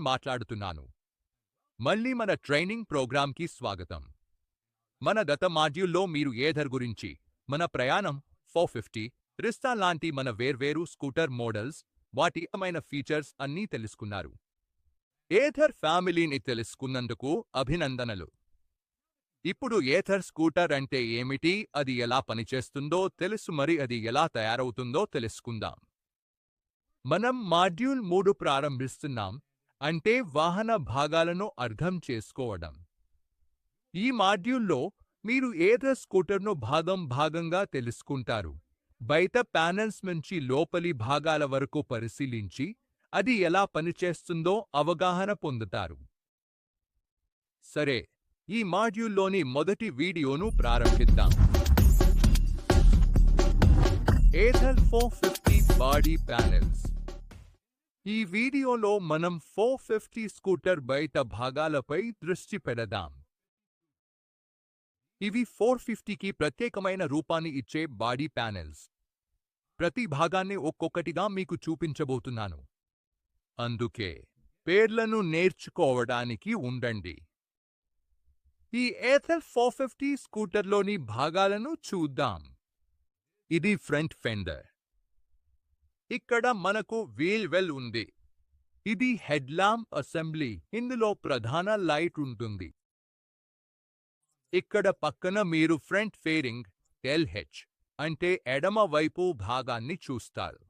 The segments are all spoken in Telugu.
మాట్లాడుతున్నాను. మళ్ళీ మన ట్రైనింగ్ ప్రోగ్రాంకి స్వాగతం. మన గత మాడ్యూల్లో మీరు ఏథర్ గురించి, మన ప్రయాణం 450, రిస్టా లాంటి మన వేర్వేరు స్కూటర్ మోడల్స్, వాటి అమైన ఫీచర్స్ అన్నీ తెలుసుకున్నారు. ఏథర్ ఫ్యామిలీని తెలుసుకున్నందుకు అభినందనలు. ఇప్పుడు ఏథర్ స్కూటర్ అంటే ఏమిటి, అది ఎలా పనిచేస్తుందో తెలుసు, మరి అది ఎలా తయారవుతుందో తెలుసుకుందాం. మనం మాడ్యూల్ 3 ప్రారంభిస్తున్నాం, అంటే వాహన భాగాలను అర్థం చేసుకోవడం. ఈ మాడ్యూల్లో మీరు ఏథర్ స్కూటర్ను భాగంగా తెలుసుకుంటారు. బయట ప్యానెల్స్ నుంచి లోపలి భాగాల వరకు పరిశీలించి, అది ఎలా పనిచేస్తుందో అవగాహన పొందుతారు. సరే, ఈ మాడ్యూల్లోని మొదటి వీడియోను ప్రారంభిద్దాం. Ather 450 body panels. ఈ వీడియోలో మనం 450 స్కూటర్ బయట భాగాలపై దృష్టి పెడదాం. ఇవి 450కి ప్రత్యేకమైన రూపాన్ని ఇచ్చే బాడీ ప్యానెల్స్. ప్రతి భాగాన్ని ఒక్కొక్కటిగా మీకు చూపించబోతున్నాను. అందుకే పేర్లను నేర్చుకోవడానికి ఉండండి. ఈ ఏథర్ 450 స్కూటర్లోని భాగాలను చూద్దాం. ఇది ఫ్రంట్ ఫెండర్. ఇక్కడ మనకు వీల్ వెల్ ఉంది. ఇది హెడ్ ల్యాంప్ అసెంబ్లీ. ఇందులో ప్రధాన లైట్ ఉంటుంది. ఇక్కడ పక్కన మీరు ఫ్రంట్ ఫేరింగ్ LH అంటే ఎడమ వైపు భాగాన్ని చూస్తారు.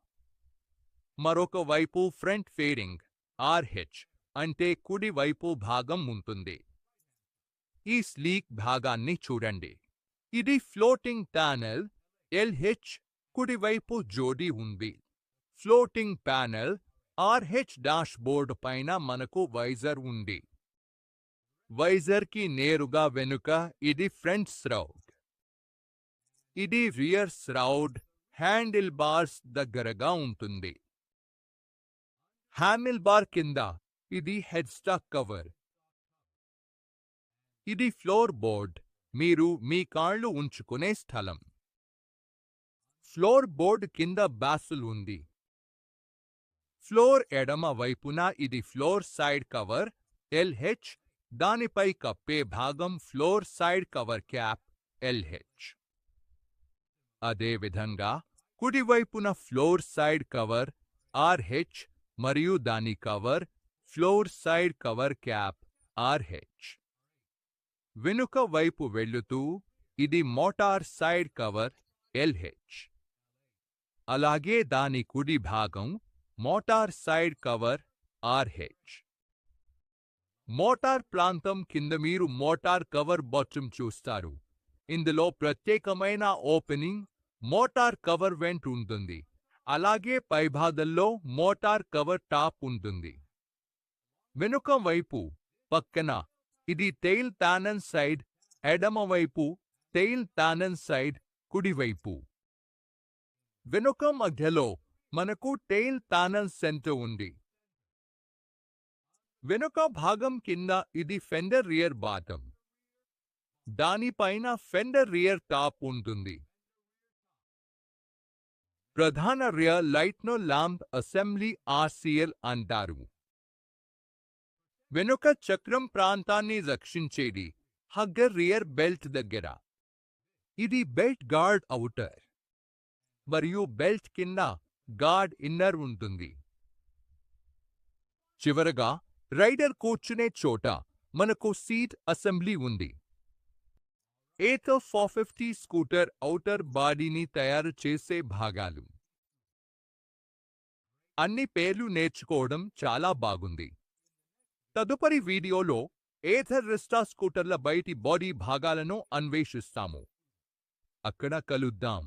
మరొక వైపు ఫ్రంట్ ఫేరింగ్ RH అంటే కుడి వైపు భాగం ఉంటుంది. ఈ స్లీక్ భాగాన్ని చూడండి. ఇది ఫ్లోటింగ్ ప్యానెల్. LH కుడివైపు జోడీ ఉంది. ఫ్లోటింగ్ ప్యానెల్ RH డాష్బోర్డ్ పైన మనకు వైజర్ ఉంది. వైజర్కి నేరుగా వెనుక ఇది ఫ్రంట్ శ్రౌడ్. ఇది రియర్ శ్రౌడ్. హ్యాండిల్ బార్స్ దగ్గరగా ఉంటుంది. హ్యాండిల్ బార్ కింద ఇది హెడ్ స్టాక్ కవర్. ఇది ఫ్లోర్ బోర్డ్, మీరు మీ కాళ్ళు ఉంచుకునే స్థలం. ఫ్లోర్ బోర్డ్ కింద బాసుల్ ఉంది. ఫ్లోర్ ఎడమ వైపున ఇది ఫ్లోర్ సైడ్ కవర్ LH, దానిపై కప్పే భాగం floor side cover cap LH. అదేవిధంగా కుడివైపున ఫ్లోర్ సైడ్ కవర్ RH మరియు దాని cover floor side cover cap RH. వెనుక వైపు వెళ్ళుతూ ఇది మోటార్ సైడ్ కవర్ LH. అలాగే దాని కుడి భాగం motor side cover RH. Motor ప్రాంతం కింద మీరు మోటార్ కవర్ బాటమ్ చూస్తారు. ఇందులో ప్రత్యేకమైన ఓపెనింగ్ మోటార్ కవర్ వెంట్ ఉంటుంది. అలాగే పైభాగంలో మోటార్ కవర్ టాప్ ఉంటుంది. వెనుక వైపు పక్కన ఇది టెయిల్ ప్యానెల్ సైడ్ ఎడమవైపు, టెయిల్ ప్యానెల్ సైడ్ కుడివైపు. వెనుక మధ్యలో మనకు టెయిల్ ప్యానెల్ సెంటర్ ఉంది. వెనుక భాగం కింద ఇది ఫెండర్ రియర్ బాటమ్. దానిపైన ఫెండర్ రియర్ టాప్ ఉంటుంది. ప్రధాన రియర్ లైట్ను ల్యాంప్ అసెంబ్లీ RCL అంటారు. వెనుక చక్రం ప్రాంతాన్ని రక్షించేది హగ్గర్ రియర్ బెల్ట్ దగ్గర. ఇది బెల్ట్ గార్డ్ అవుటర్ మరియు బెల్ట్ కింద గార్డ్ ఇన్నర్ ఉంటుంది. చివరగా రైడర్ కూర్చునే చోట మనకు సీట్ అసెంబ్లీ ఉంది. ఏథర్ 450 స్కూటర్ ఔటర్ బాడీని తయారు చేసే భాగాలు. అన్ని పేర్లు నేర్చుకోవడం చాలా బాగుంది. తదుపరి వీడియోలో ఏథర్ రిస్టా స్కూటర్ల బయటి బాడీ భాగాలను అన్వేషిస్తాము. అక్కడ కలుద్దాం.